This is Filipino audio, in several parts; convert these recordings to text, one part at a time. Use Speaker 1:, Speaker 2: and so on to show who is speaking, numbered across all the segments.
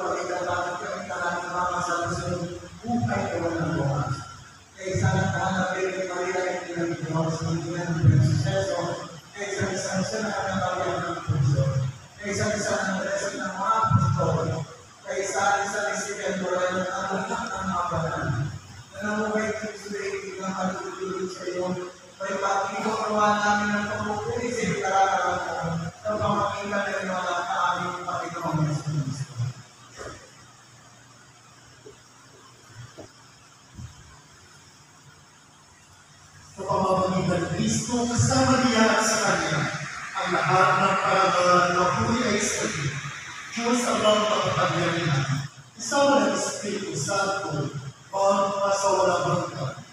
Speaker 1: pagkakataon kami talagang mga sa susunod buhay ko ng bukas. Kaya sana tahanap din ni Maria ay pinag-iwan sa mga ng suseso. Kaya isang isa na kanabagyan ng puso. Kaya isa ng resin ng mga apostol. Kaya isa isigan ko rin ang anak ng mga banal. Nanamukay Kristo ay ilang kalutulog sa iyo. May pag-iwawa namin ng pagpupuli sa ikararawan ko na pamakilan ng mga kaaming Panginoon Yesu Kristo. Sa pamamagitan ng Kristo, kasama niya at sa Kanya, ang lahat ng parangalan na puri ay sa iyo. Diyos ang mga makapangyarihan, isama ng Espiritu Santo, pagpasawalang hanggan.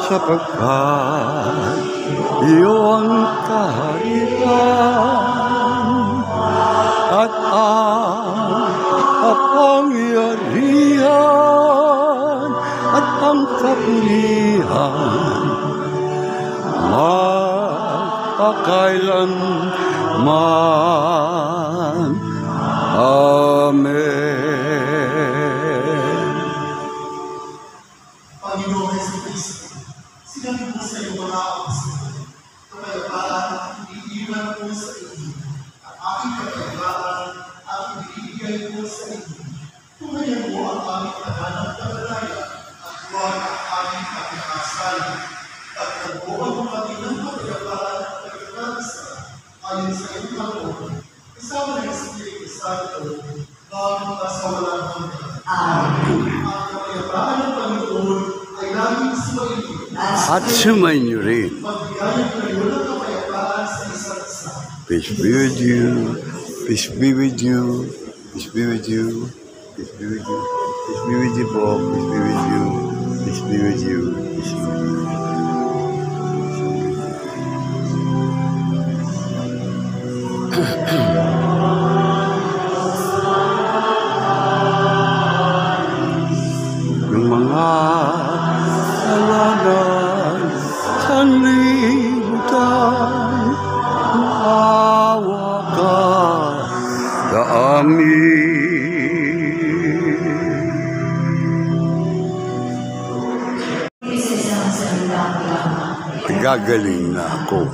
Speaker 2: Sapagkat iyo ang kaharian at ang kapangyarihan at ang kapulihan magpakailanman. Amen.
Speaker 1: Panginoon Jesucristo, sinabi mo sa iyong mga apostol, kapayapaan ang iniiwan ko sa inyo, ang aking kapayapaan ang ibibigay ko sa inyo. Tumayan mo ang aming tahanang kagalaya at huwag ang aming pagkakasala. Pagtagpuan mo kami ng kapayapaan at pagkakasa ayon sa iyong Panginoon, kasama ng Espiritu Santo, magpasawalang hanggan. Amen. Ang kapayapaan ng Panginoon ay laging sumainyo.
Speaker 2: At sumainyo rin.
Speaker 1: Magbigay kayo ng kapayapaan sa isa't isa.
Speaker 2: Peace be with you. Peace be with you. Peace be with you. Peace be with you. Peace be with you po. Peace be with you. Peace be with you. Peace be with you. Yung mga alanan sanlibutan, maawa ka sa amin. Gagaling na ako.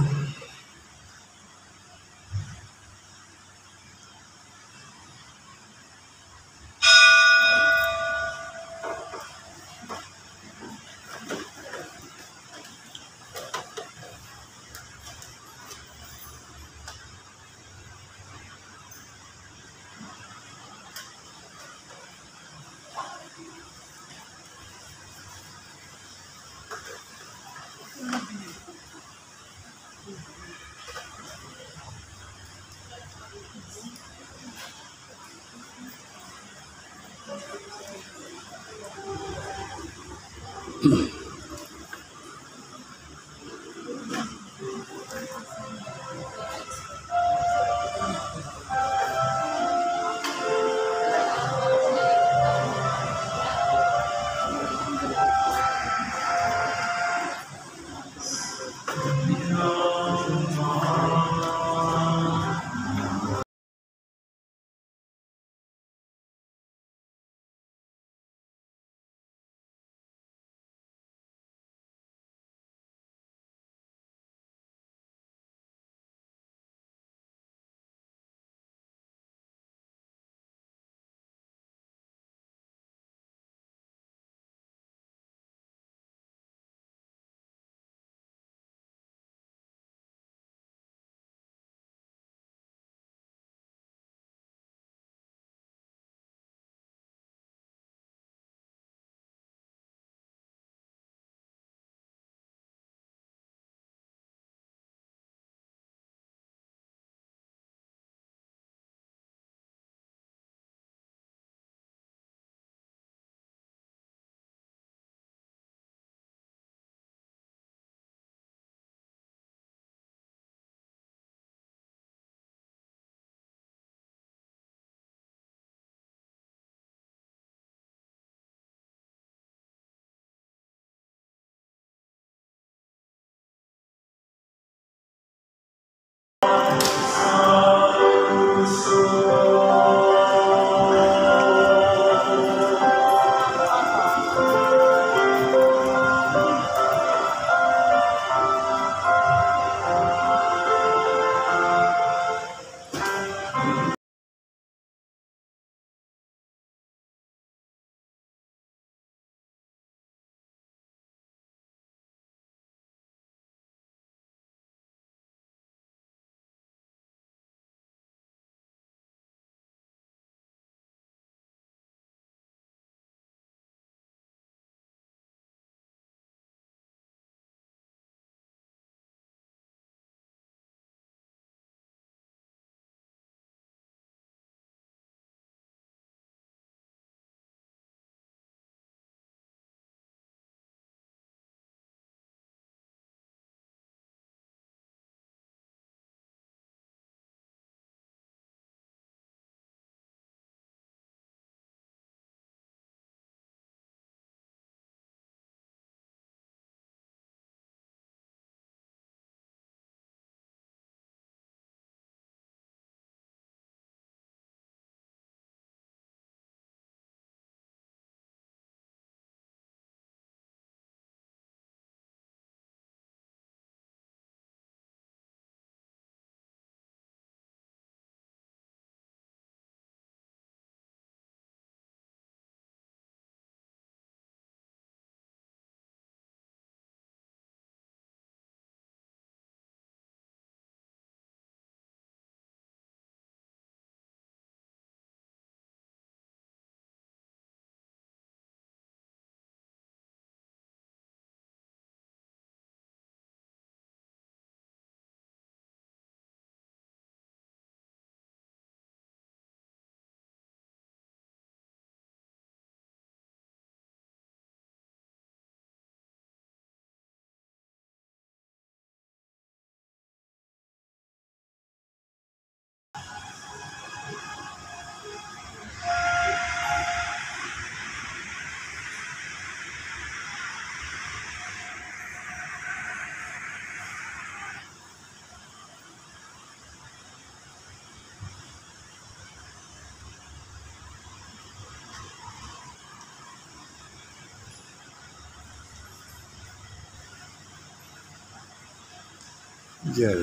Speaker 2: Diyan.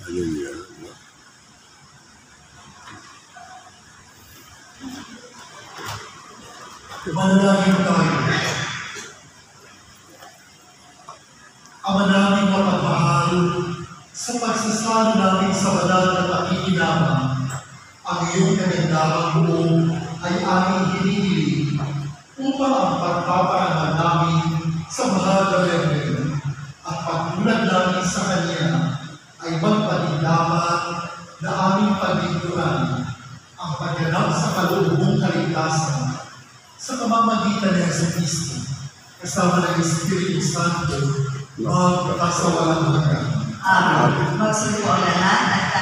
Speaker 2: Hallelujah.
Speaker 1: Manalangin tayo. Ama namin mapagmahal, sa pagsasalo namin sa banal na pakikinabang, ang iyong kagandahang buong ay aming hinihiling upang ang pagpaparangal namin sa mahal na Biyernes at pagtulad namin sa Kanya ay magpanindaman na aming pagbinturan ang pagganap sa kalubong kaligtasan sa pamamagitan ni Jesucristo, kasama ng Espiritu Santo, magpasawalang hanggan.
Speaker 3: Amen. Magsipo ang lahat at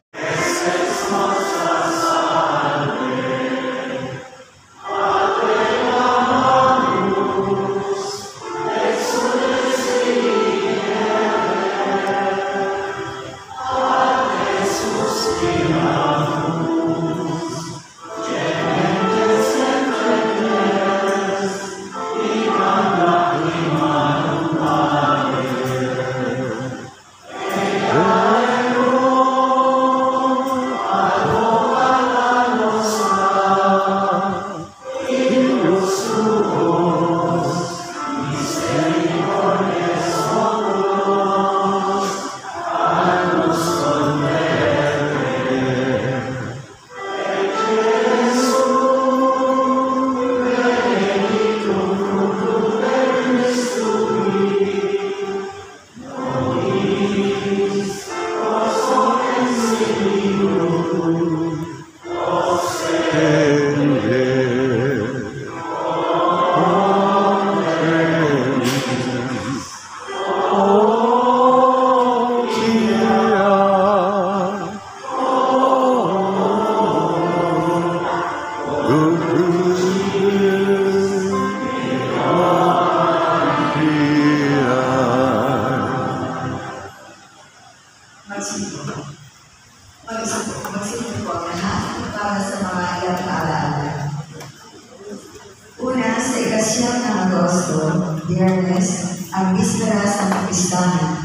Speaker 3: Ika-9 ng Agosto, Biyernes, ang Bispera sa Kapistanan.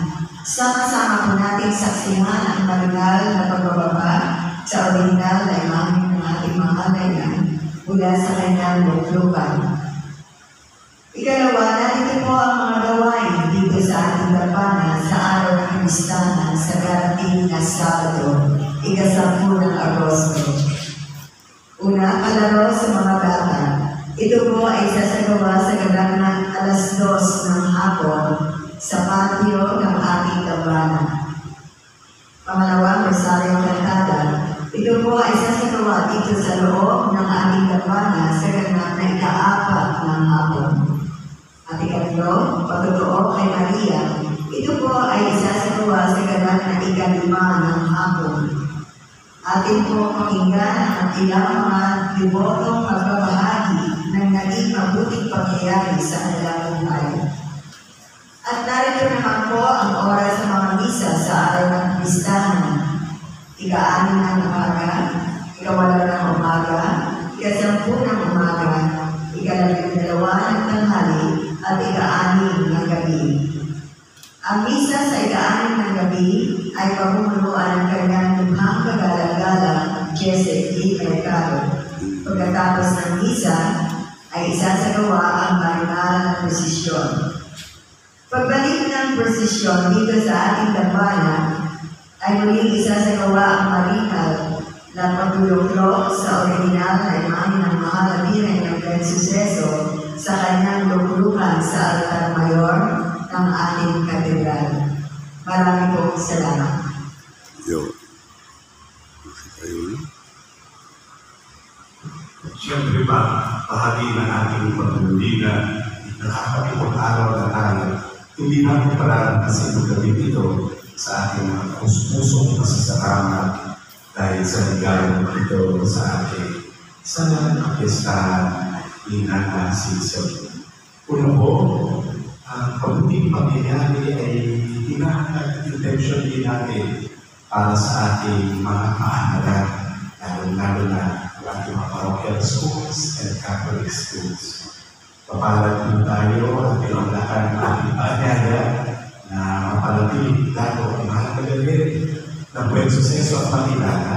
Speaker 3: Sama-sama po natin saksihan ang marinal na pagbababa sa original na imahe ng ating mga layang mula sa kanyang luklukan. Ikalawa, narito po ang mga gawain dito sa ating dapana sa araw ng Kapistanan sa darating na Sabado, ika-10 ng Agosto. Una, palaro sa mga bata. Ito po ay sasagawa sa gabi ng 2:00 ng hapon sa patio ng ating dapana. Pangalawa, Rosario Cantada. Ito po ay sasagawa dito sa loob ng ating dapana sa ganap na ika-4 ng hapon. At ikatlo, pagtotoo kay Maria. Ito po ay isasagawa sa ganap na ika-5 ng hapon. Atin po pakinggan ang ilang mga debotong pagbabahagi ng naging mabuting pangyayari sa kanilang buhay. At narito naman po ang oras sa mga misa sa araw ng Kapistanan. Ika-6 ng umaga, ika-8 ng umaga, ika-10 ng umaga, ika-12 ng tanghali, at ika-6 ng gabi. Ang misa sa ika-6 ng gabi ay pamumunuan ng kanyang lubhang kagalang-galang, Jesse D. Mercado. Pagkatapos ng misa, ay isasagawa ang marinal na prosesyon. Pagbalik ng prosesyon dito sa ating dapana, ay muling isasagawa ang marinal na pagtulog sa original na imahe ng mahal na birhen ng Bensuceso sa kanyang luklukan sa altar mayor ng ating katedral. Marami pong salamat.
Speaker 4: Siyempre ba, bahagi ng ating pagmumulina, nakakapag-araw na tayo, hindi natin palalampasin ang gabi ito sa ating mga pusong pasasalamat dahil sa ligayang ito sa ating sa kapistahan ni Nana Season. Una po, ang pagbuting pangyayari ay hinahanap intention din natin para sa ating mga kaanalan, lalo na ang ating mga parochial schools and Catholic schools. Papalad po tayo at pinaglakan ng ating paanyaya na mapalapit dato ang mahalaga din ng Bensuceso at Makilala,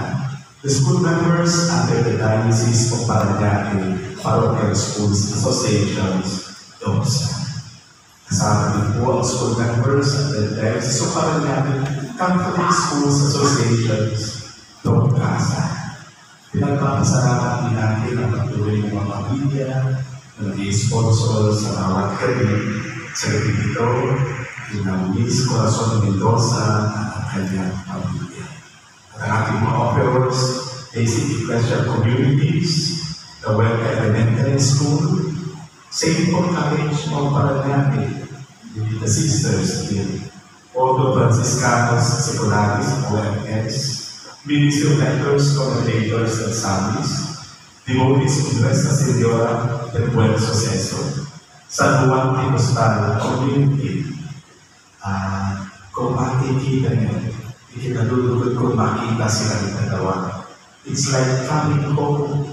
Speaker 4: the school members under the Diocese of Parañaque Parochial Schools Associations, DOPSA. Kasama din po ang school members under the Diocese of Parañaque Catholic Schools Associations, DOPCASA. Pinagpapasalamat din natin ang patuloy ng mga pamilya nag-i-sponsor sa bawat gabi sa gabi ito, yung Miss Corazon Mendoza at ang kanyang pamilya. At ang ating mga operos, Basic Ecclesial Communities, the Welka Elementary School, St. Paul College of Parañaque, the Sisters here, all the Franciscanos Secularis, OMS, Ministry of Letters, Commentators, and Samis, Devotees of Nuestra Señora del Buen Suceso, San Juan Pentecostal Community. Kung makikita niyo, ikinalulugod kung makita silang dalawa. It's like coming home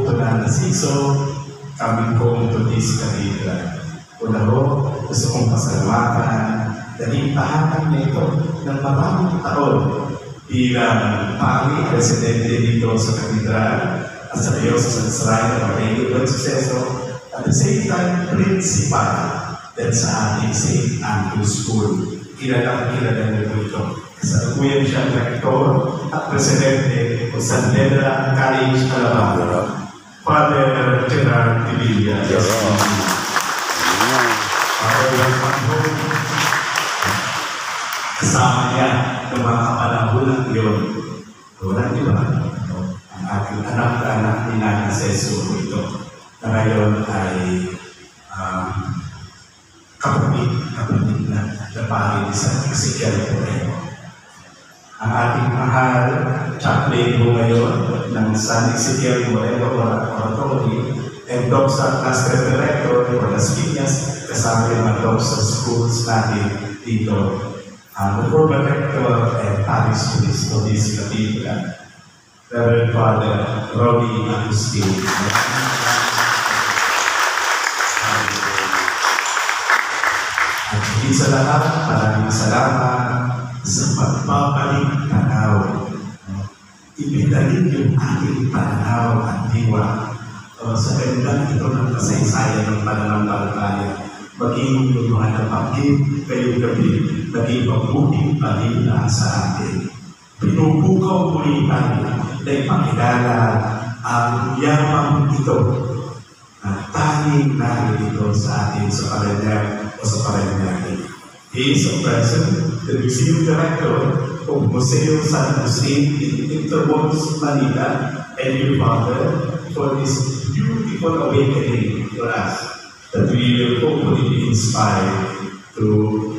Speaker 4: to Nana Season, coming home to this cathedral. Una ho, gusto kong pasalamatan dahil tahanan nito ng maraming taon bilang pari presidente dito sa katedral at sa Diocese of Srina ng Buen Suceso, at the same time principal dahil sa ating St. Andrew's School. Kilala niyo po ito. Kasalukuyan siya rector at presidente ng San Pedro College, Alabama, Father Gerard Tibilla. Kasama niya ng mga kapanahunan yun. Wala niyo ba? Ang ating anak ni Nana Seso ito na ngayon ay kapatid na napahid sa Ezekiel Moreno. Ang ating mahal chaplain po ngayon ng San Ezekiel Moreno Oratory and DOPSA Cluster Director for Las Piñas, kasama yung mga DOPSA schools natin dito. The former rector and parish priest of this cathedral, Reverend Father Robbie Agustin. Higit sa lahat, maraming salamat sa pagbabalik tanaw. Ibinalik yung ating tanaw at diwa sa ganda ito ng kasaysayan ng pananampalataya. Maging yung mga nabanggit kayong gabi, naging mabuting balita sa atin. Pinupukaw muli tayo na ipakilala ang yamang ito na tanging narito sa atin sa Parañaque o sa Parañaque. He is a present, the museum director of Museo San Agustin in Intermol's Manila, and your father for this beautiful awakening for us, that we will hopefully be inspired to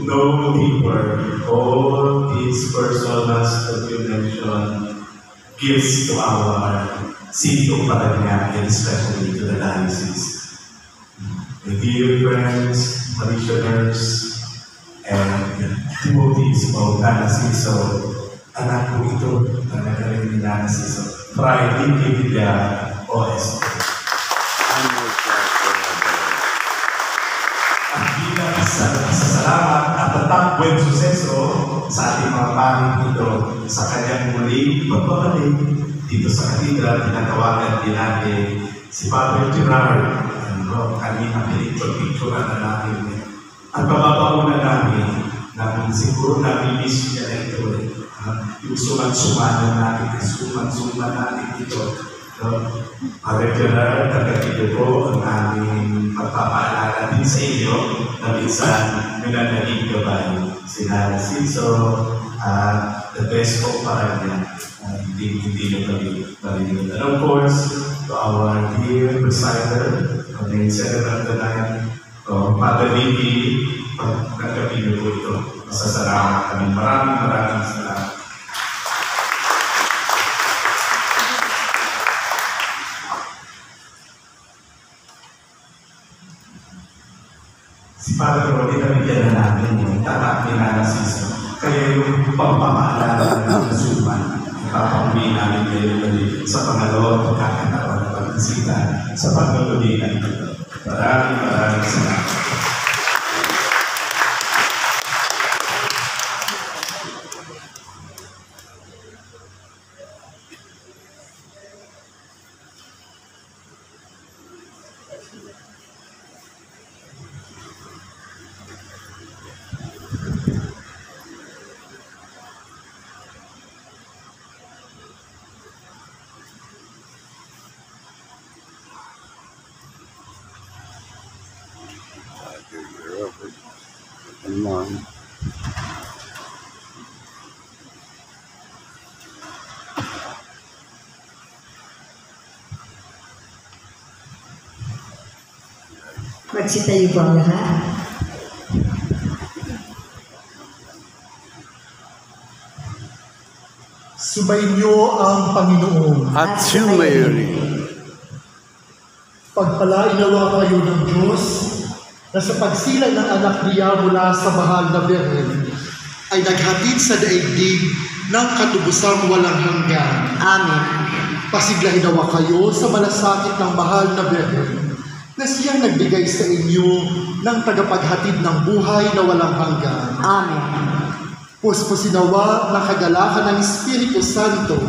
Speaker 4: know deeper all these personas that you mentioned gives to our city of Parañaque, and especially to the diocese. My dear friends, parishioners, and devotees of Nana Siso, anak ko ito, talaga rin ni Nana Siso, Friday Kibidya OS. Ang bilang sa salamat at tatang buen suseso sa ating mga paring ito sa kanyang muling pagbabalik dito sa katedral, tinatawagan din natin si Father Gerard. Kanina pinicture na natin. At mababauna namin na siguro nami-miss niya na ito. Yung suman-sumanan natin, suman-suman natin ito. Father Gerard, tagad po ang aming pagpapaalala din sa inyo na minsan minanaging gabay. Sina Siso, the best po para niya. Hindi na kami marinig. And of course, to our dear presider, the Secretary of the Night, Father Vicky, nagkapino po ito. Masasalamat kami. Maraming salamat. Si Father Roddy, nabigyan na namin yung tatak ni Nana Siso. Kaya yung pagpapaalala ng Zuman, ipapauwi namin kayo sa pangalawang pagkakataon ng pagbisita sa pagkalulinan ito. Maraming salamat.
Speaker 3: Magsitayo po ang lahat.
Speaker 1: Sumainyo ang Panginoon.
Speaker 2: At sumayorin.
Speaker 1: Pagpalain nawa kayo ng Diyos na sa pagsilang ng anak niya mula sa mahal na Birhen ay naghatid sa daigdig ng katubusang walang hanggan.
Speaker 3: Amen.
Speaker 1: Pasiglahin nawa kayo sa malasakit ng mahal na Birhen na siyang nagbigay sa inyo ng tagapaghatid ng buhay na walang hanggan.
Speaker 3: Amen.
Speaker 1: Puspusin nawa ng kagalakan ng Espiritu Santo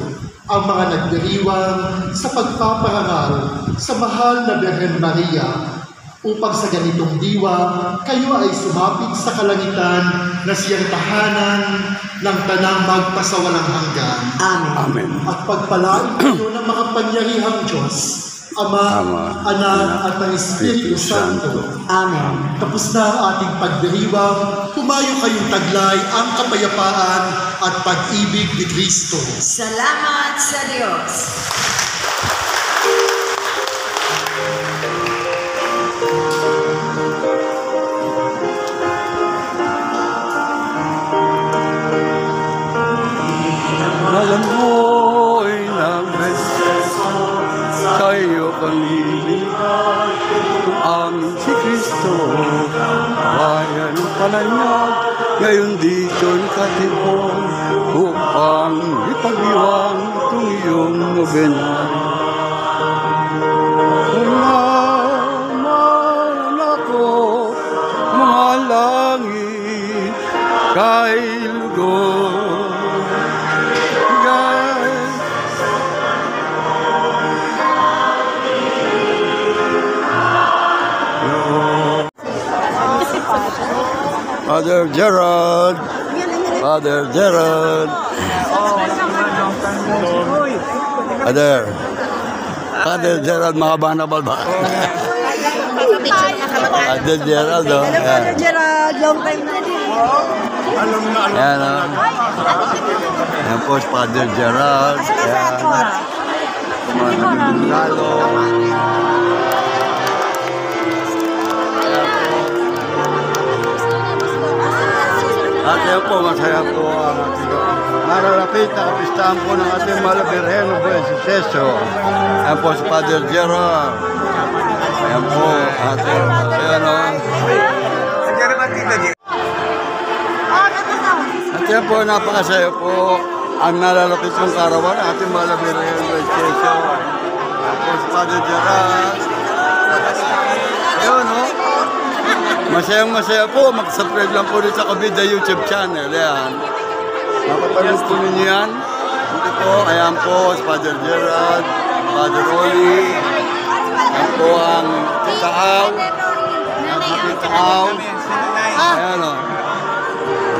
Speaker 1: ang mga nagdiriwang sa pagpaparangal sa mahal na Birhen Maria upang sa ganitong diwa kayo ay sumapit sa kalangitan na siyang tahanan ng tanang magpasawalang hanggan.
Speaker 3: Amen.
Speaker 2: Amen.
Speaker 1: At pagpalain kayo ng mga pangyarihang Diyos, Ama, Anak, at ang Espiritu Santo.
Speaker 3: Amen.
Speaker 1: Tapos na ang ating pagdiriwang, tumayo kayong taglay ang kapayapaan at pag-ibig ni Kristo.
Speaker 3: Salamat sa Diyos.
Speaker 2: Alam mo'y nag-beseso sa'yo kaniligan kung aming si Kristo. Bayan ng Parañaque, ngayon dito nakatipon upang ipag-iwang itong iyong nobena. Unaman ako, mga langit, Father Gerald. Father Gerald. Father Gerald, makabanabal ba? Father Gerald, oh.
Speaker 3: Father Gerald, long time na din.
Speaker 2: Ayan, oh. Ayan po si Father Gerald. Ayan. Lalo. At yan po, masaya po ang ating maralapit na kapistahan po ng ating mahal na Birhen o Buen Suceso. Ayan po si Father Gerald. Ayan po, ating, ayan o. At yan po, napakasaya po ang nalalapit kong karawan ng ating mahal na Birhen o Buen Suceso. Ayan po si Father Gerald. Ayan o. Masayang-masaya po. Mag-subscribe lang po rin sa Kabida YouTube channel. Ayan. Mapapanood po ninyo yan. Dito po. Ayan po. Father Gerald. Father Oli. Ayan po ang Titaaw. Ayan po Titaaw. Ayan o.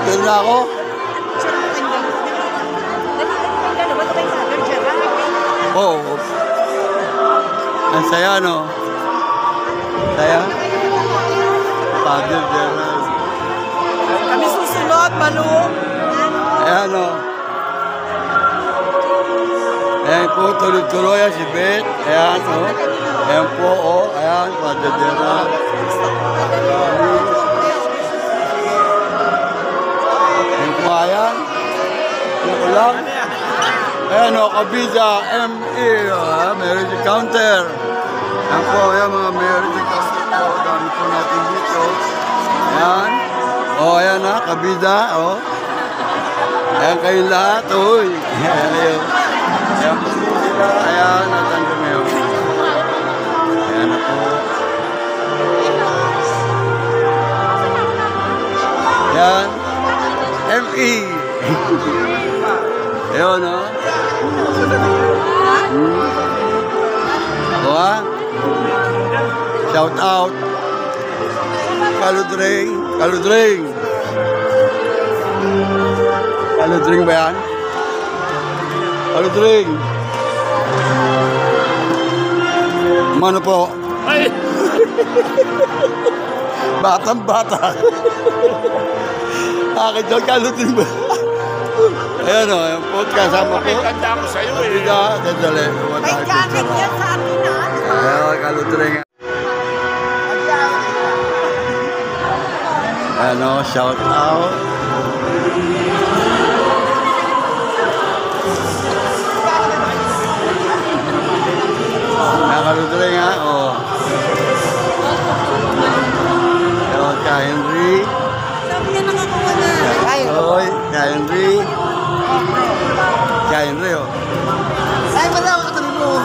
Speaker 2: Tignan na ako. Oo. Ang saya no. Saya. Father Gerald.
Speaker 3: Kami susunod, Malu.
Speaker 2: Ayan o. Ayan po, tuloy-tuloy si Beth. Ayan o. Ayan po o. Ayan, Father Gerald. Ayan po, ayan. Ayan ko lang. Ayan o, Kabida, M.E. Marriage Counter. Ayan po, ayan mga marriage counter po. Dami po natin dito. Ayan. O, ayan na, Kabida, o. Ayan kayong lahat, uy. Ayan, ayan. Ayan po sila. Ayan, natanda ngayon. Ayan na po. Ayan. M.E. Ayan, o. O, ha? Shout out. Kaludring. Kaludring. Kaludring ba yan? Kaludring. Mano po? Batang-bata. Bakit yung kaludring ba? Ayan o, yung po, kasama po.
Speaker 5: Ganda ko sa'yo eh.
Speaker 2: Hindi ka, dadali.
Speaker 3: May jacket yan sa akin, ha?
Speaker 2: Ayan, kaludring. Ano, shout out. Nakalutring nga, oh. Ayan, ka Henry.
Speaker 3: Sabi niya nakakuha na.
Speaker 2: Oy, ka Henry. Ka Henry, oh.
Speaker 3: Ay, wala ako katabi mo.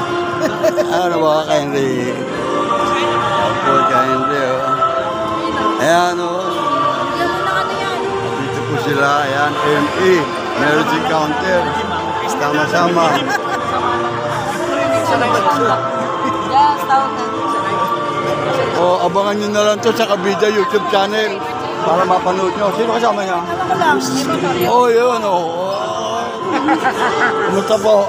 Speaker 2: Ano ba, ka Henry? Ayan po, ka Henry, oh. Ayan, oh. Dito po sila, ayan, M.E. Marriage Counter. Sama-sama.
Speaker 3: Yes, taon na.
Speaker 2: O, abangan nyo na lang to sa Kabida YouTube channel para mapanood nyo. Sino kasama niya?
Speaker 3: Ano ko lang?
Speaker 2: Oh, yun, oh. Kumusta po?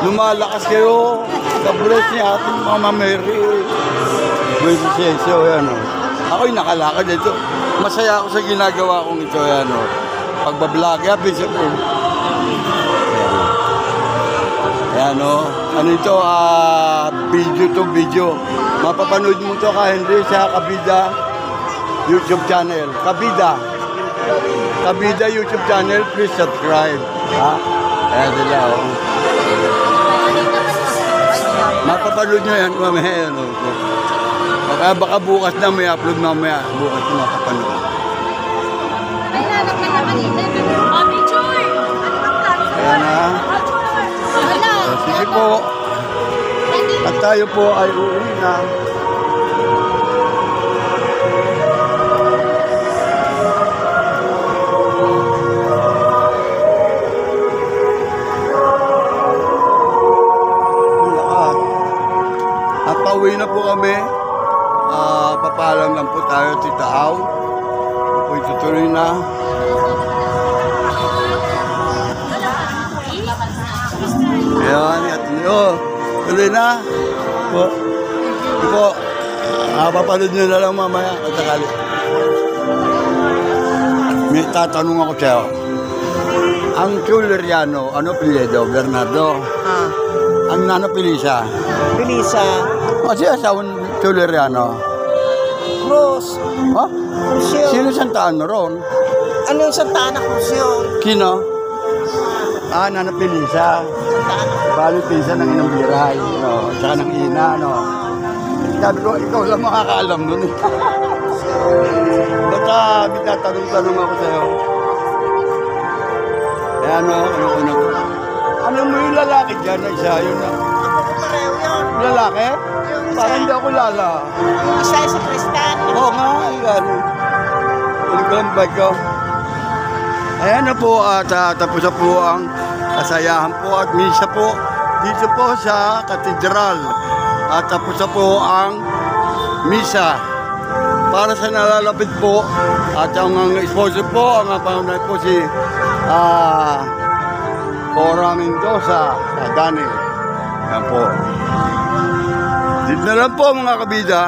Speaker 2: Lumalakas kayo. God bless niya ating Mama Mary. Buwis siya, yan, oh. Ako'y nakalakad dito. Masaya ako sa ginagawa kong ito, yan, oh. Pagbablog, happy sa po. Ayan, oh. Ano ito, video. Mapapanood mo to ka, Henry, sa Kabida YouTube channel. Kabida YouTube channel, please subscribe. Ha? Ayan sila, oh. Mapapanood nyo yan, mamaya yan, oh. Baka bukas na may upload mamaya. Bukas na mapapanood.
Speaker 6: Ay, nanak na naman ito. Mami Joy!
Speaker 2: Ayan na. So, sige po. At tayo po ay uuwi na. At pauwi na po kami. Papalang lang po tayo, Titaaw. po itutuloy na. Ayan, at tuloy na. Po, papanood nyo na lang mamaya at sakali. May tatanong ako sa'yo. Ang Chuleriano, ano pilyedo? Bernardo? Ang nano Pilisa?
Speaker 5: Pilisa.
Speaker 2: O siya asawang Chuleriano?
Speaker 5: Cruz.
Speaker 2: Ha?
Speaker 5: Cruzio.
Speaker 2: Sino Santa Ano ron?
Speaker 5: Ano yung Santa Ana Cruzio?
Speaker 2: Kino? Nano Pilisa. Bali Pilisa ng inang biray. No? Tsaka ng ina, no? Sabi ko, ikaw lang makakaalam nun eh. Basta, may tatanong-tanong ako sa'yo. Eh ano mo yung lalaki dyan na isa yun na?
Speaker 5: Ako pareho yun.
Speaker 2: Lalaki? Parang hindi ako lala.
Speaker 5: Yung isa sa Kristan.
Speaker 2: Oo nga, yan. Ulit ko ang bag ko. Ayan na po at tapos na po ang kasayahan po at misa po dito po sa katedral. At tapos na po ang misa. Para sa nalalapit po at ang sponsor po, ang pangunay po si Cora Mendoza sa Dani. Yan po. Dito na lang po mga kabida.